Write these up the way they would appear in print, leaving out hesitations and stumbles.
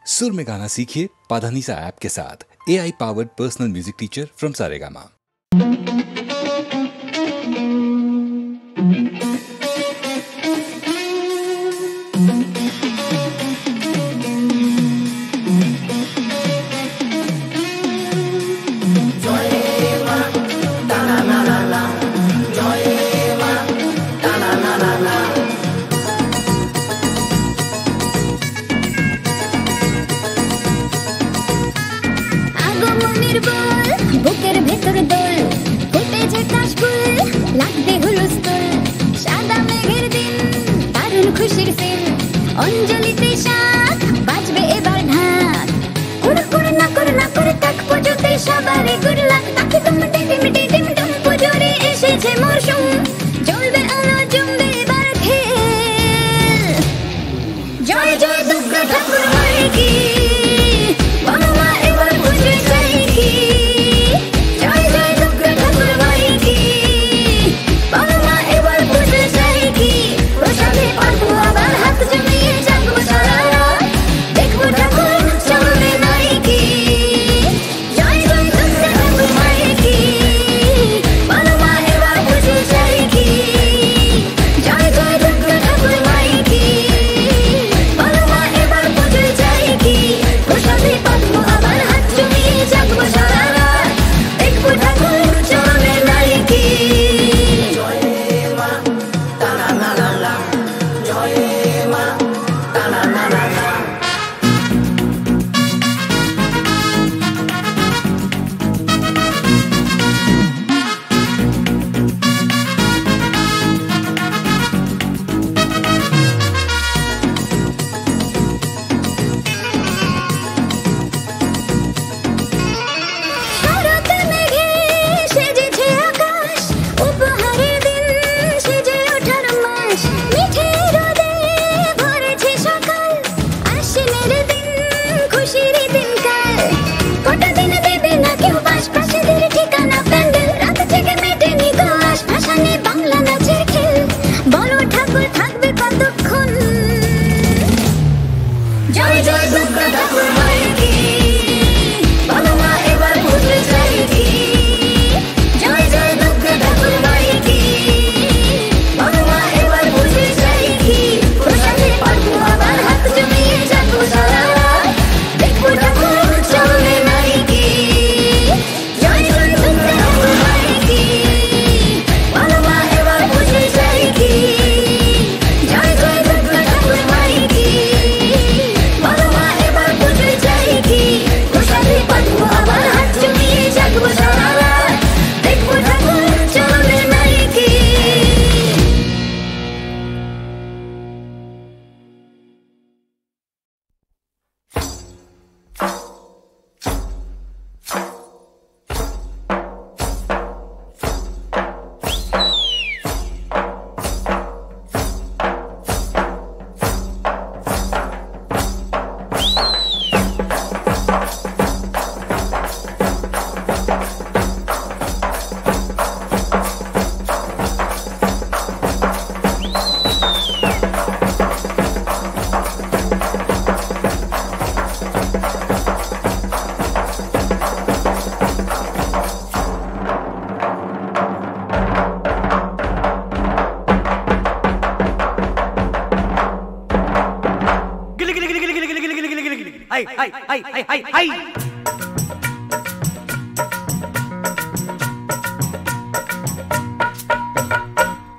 सुर में गाना सीखिए पाधानीसा ऐप के साथ। AI powered personal music teacher from Saregama. বুকের ভেতর দোল ফুটেছে কাশফুল লাগবে হুলস্থুল সাদা মেঘের দিন দারুণ খুশির সিন অঞ্জলিতে শাক বাজবে এবার ঢাক না করে তাক পুজোতে সবারে গুড লাক তাকে তুমি টিমিটি টিমটুম পুজোরে এসেছে মরশুম জ্বলবে আলো জমবে এবার খেল জয় জয় দুর্গা ঠাকুর মায়ের কি বাবা এবার পুজো চাই কি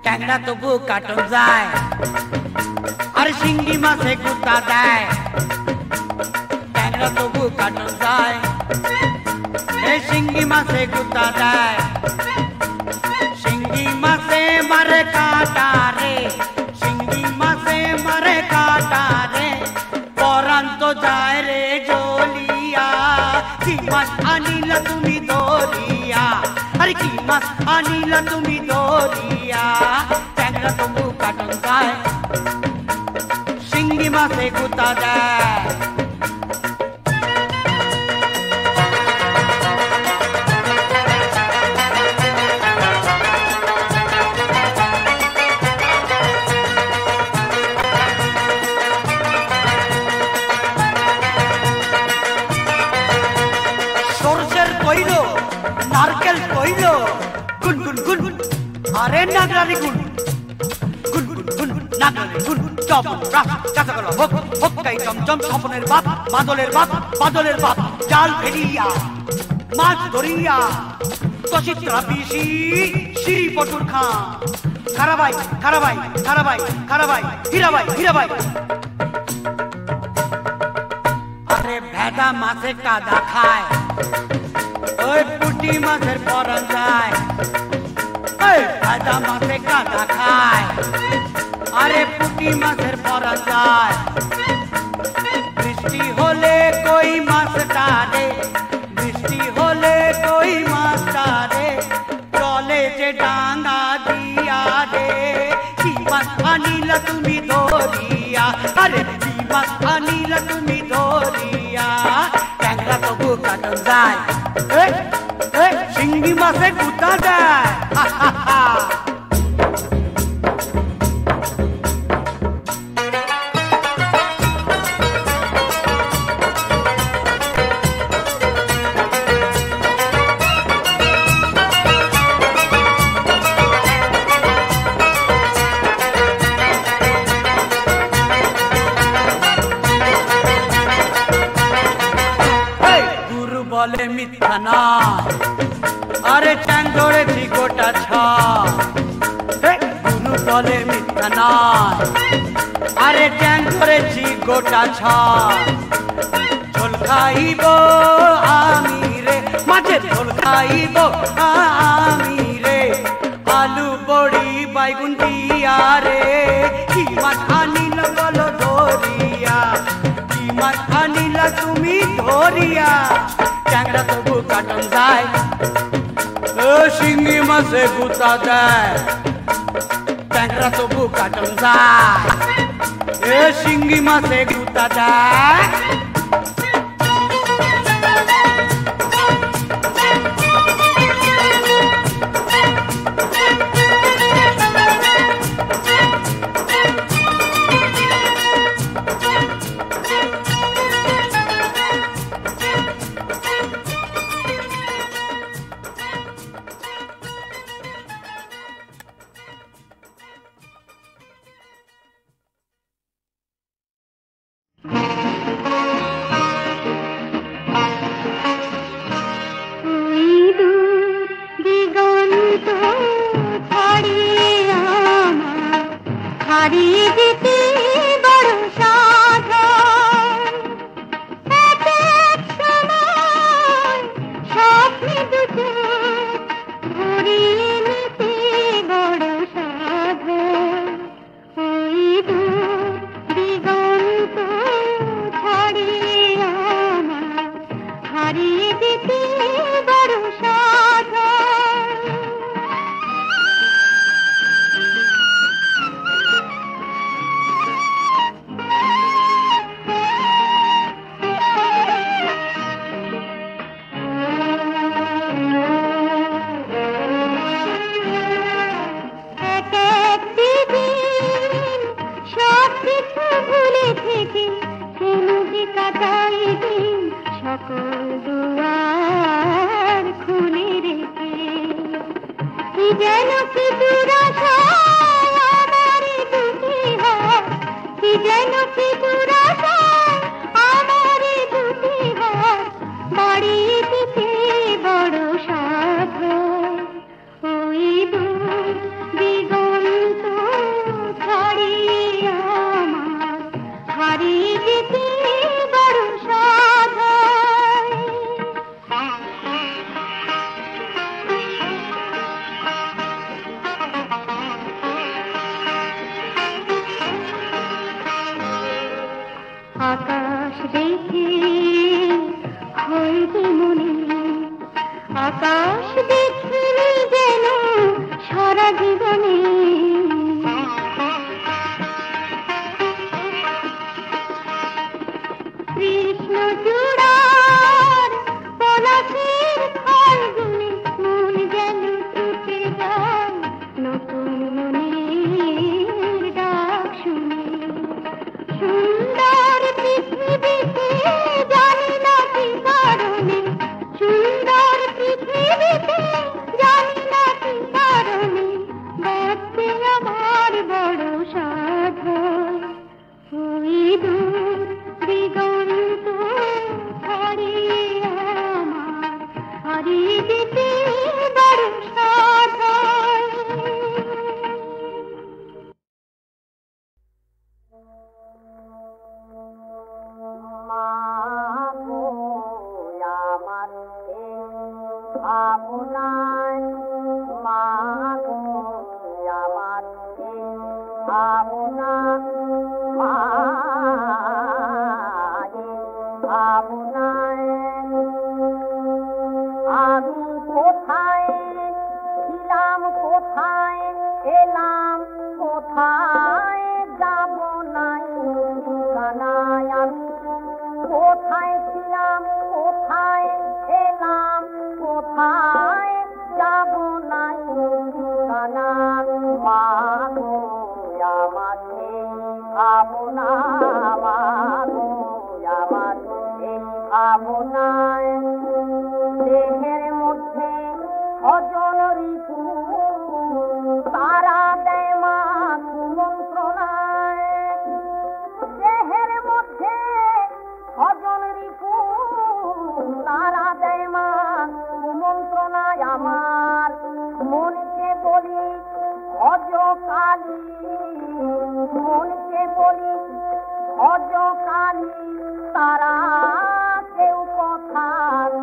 ট্যাংরা তবু কাটন যায় আর শিঙ্গি মাছে কুত্তা দেয় ট্যাংরা তবু কাটন যায় এই শিঙ্গি মাছে কুত্তা দেয় শিঙ্গি মাছে মারে কাটা রে শিঙ্গি মাছে মারে কাটা রে পরান তো যায় রে জলিয়া কি মাছ আনিলা তুমি দরিয়া আরে কি মাছ আনিলা তুমি দরিয়া ট্যাংরা তবু কাটন যায় শিঙ্গি মাছে কুত্তা দেয় আরে নাগরারি গুন গুন গুন গুন নাগরারি গুন চপ রাস কাঁচাগলা হোক হোক্কাই চমচম স্বপনের বাপ বাদলের বাপ জাল ফেলিয়া মাছ ধরিয়া তসিত্রা পিসি শ্রী পটুর খান খারাবাই খারাবাই খারাবাই খারাবাই হীরাবাই হীরাবাই আরে ভেদা মাছে কাদা খায় ওই পুটি মাছের পরান যায় ওই ভেদা মাছে কাদা খায় আরে পুটি মাছের পরান যায় বৃষ্টি হলে কই মাছটা রে বৃষ্টি হলে কই মাছটা রে চলে যে ডাঙ্গা দিয়া রে কি মাছ আনিলা তুমি ধরিয়া আরে কি মাছ আনিলা তুমি ধরিয়া ট্যাংরা তবু কাটন যায় শিঙ্গি মাছে গুতা যায় বলে মিথ্যা না আরে চ্যাং ধরেছি গোটা গুরু বলে মিথ্যা না আরে চ্যাং ধরেছি গোটা ঝোল খাইব আমি রে মাঝে ঝোল খাইব আমি রে আলু বড়ি বাইগুন দিয়া রে কি মাছ আনিল বলো ধরিয়া কি মাছ আনিলা তুমি ধরিয়া ট্যাংরা তবু কাটন যায় শিঙ্গি মাছে গুতা দেয় ট্যাংরা তবু কাটন যায় শিঙ্গি মাছে গুতা দেয় ভাবনায় মাগো আমার এই ভাবনা ভাবনায় আমি কোথায় ছিলাম কোথায় এলাম কোথায় যাব নাই ঠিকানায় আমি কোথায় ছিলাম কোথায় এলাম কোথায় যাব নাই ঠিকানা মাগো আমার এই ভাবনা মাগো আমার এই ভাবনায় দেহের মধ্যে অজন ঋতু তারা দেয় মা কুমন্ত্রণায় দেহের মধ্যে অজন ঋতু তারা দেয় মা কুমন্ত্রণায় আমার মনকে বলি অজকালী মনকে বলি অজকালী তারা কেউ কথা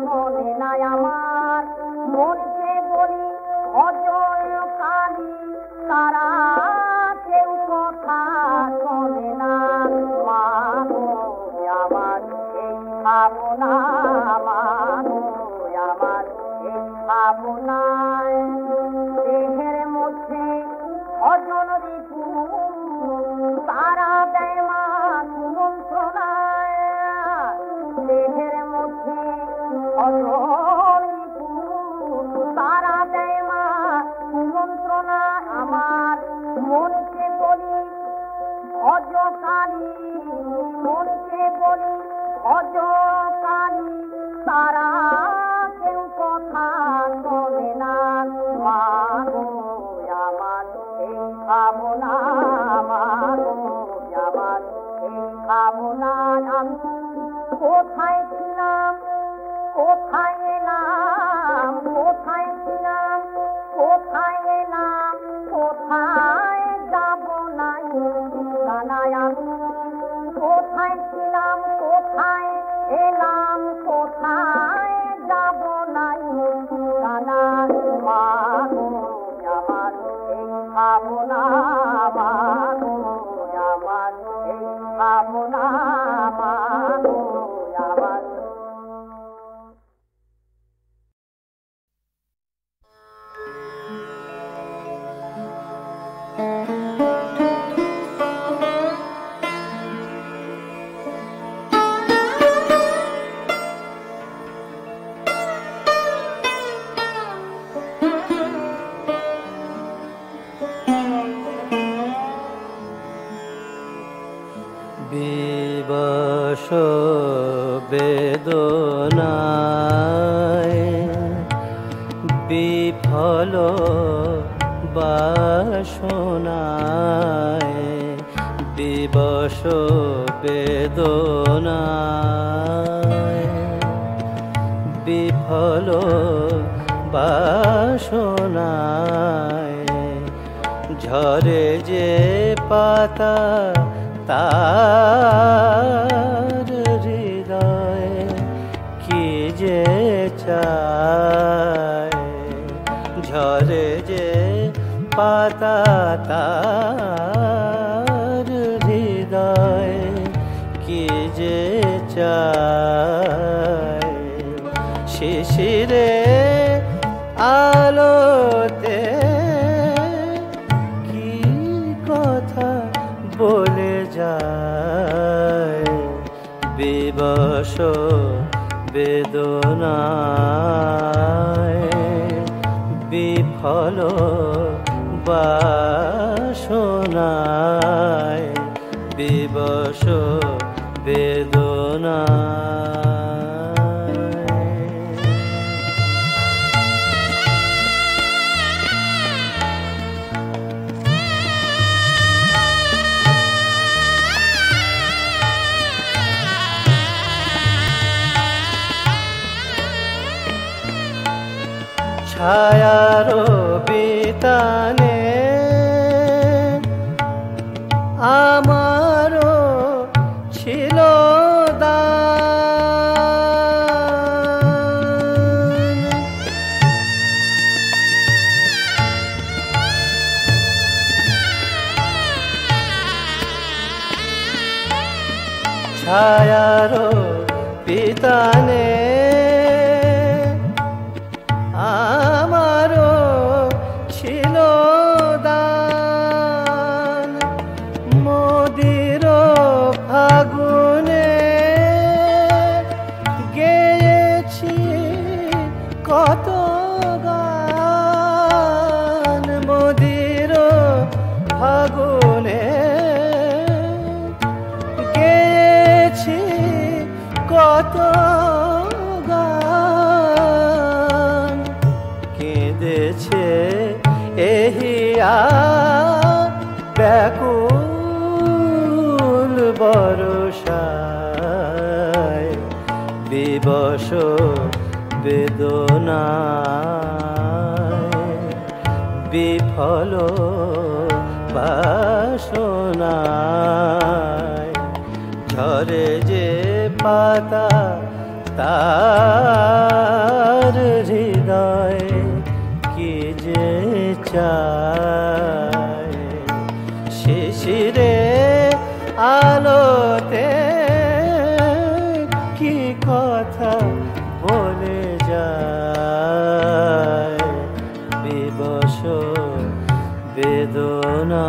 শোনে না আমার মনকে বলি অজকালী তারা কেউ কথা শোনে না মাগো আমার এই ভাবনা মাগো আমার এই ভাবনায় দেহের মধ্যে অজন ঋতু তারা দেয় মা কুমন্ত্রণায় দেহের মধ্যে অজন ঋতু তারা দেয় মা কুমন্ত্রণা আমার মনকে বলি অজকালী মনকে বলি অজকালী তারা কেউ কথা শোনে না মাগো আমার এই ভাবনা মাগো আমার এই ভাবনা আমি কোথায় ছিলাম কোথায় এলাম কোথায় ছিলাম কোথায় এলাম কোথায় যাব নাই ঠিকানায় আমি কোথায় ছিলাম কোথায় এলাম কোথায় যাব নাই ঠিকানা মাগো আমার এই ভাবনা মাগো আমার এই ভাবনা মাগো আমার বিবশ বেদনায় বিফল বাসনায় বিবশ বেদনায় বিফল বাসনায় ঝরে যে পাতা তার হৃদয় কি যে চায় ঝরে যে পাতা তার হৃদয় কি যে চায় শিশিরে আলোতে কি কথা বলে যায় বিবশ বেদনায় বিফল বাসনায় বিবশ বেদনায় ছায়ারো বিতানে আমারও ছিল দান পিতানে আমারও ছিল দান মোদির ফাগুনে গেয়েছি কত গান মোদির ফাগুনে গেয়েছি কত গান কেঁদেছে এহিয়া ব্যাকুল বরষায় বিবশ বেদনায় বিফল বাসনায় ঝরে যে পাতা তার হৃদয় কি যে চায় শিশিরে আলোতে কি কথা বলে যায় বিবশ বেদনা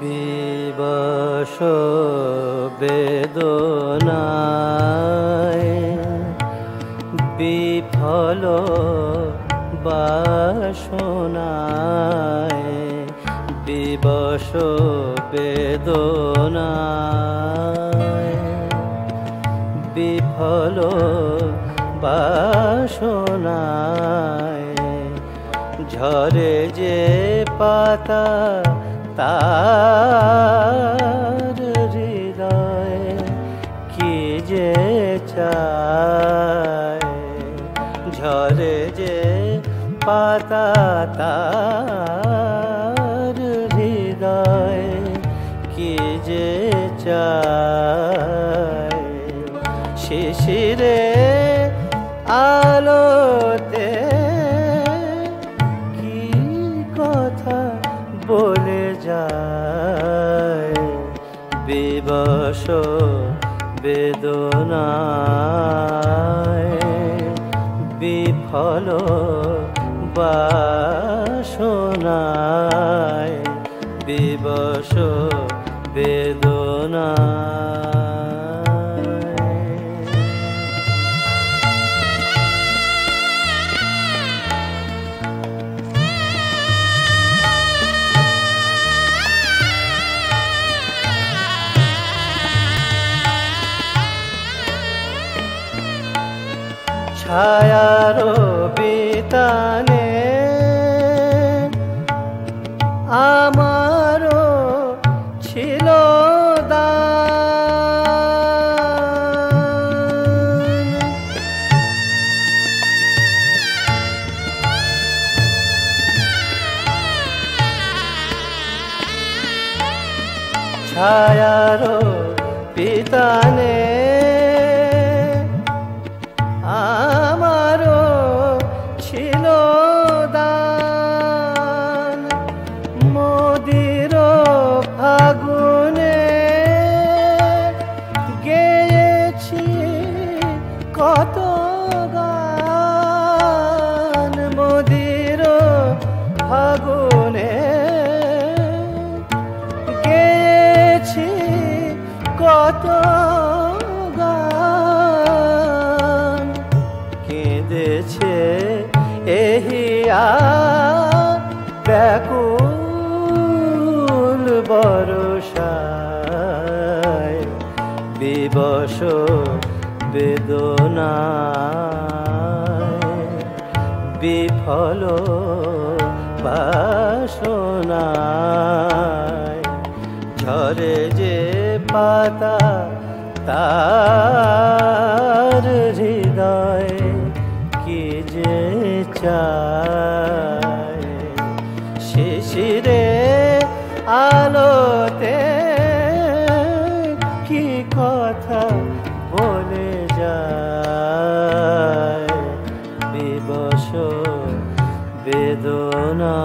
বিবশ বেদনায় বিফল বাসনায় বিবশ বেদনায় বিফল বাসনায় ঝরে যে পাতা তার হৃদয় কি যে চায় ঝরে যে পাতা তার হৃদয় কি যে চায় শিশিরে আলোতে কি কথা বলে যায় বিবশ বেদনায় বিফল বাসনায় বিবশ বেদনায় ছায়ারো বিতানে আমারও ছিল দান ছায়ারো পিতানে আমারও ছিল দান মোদির ফাগুনে গেয়েছি কত গান মোদির ফাগুনে গেয়েছি কত গান কেঁদেছে এহিয়া ব্যাকুল বরষায় বিবশ বেদনায় বিফল বাসনায় ঝরে যে পাতা তার বেদনা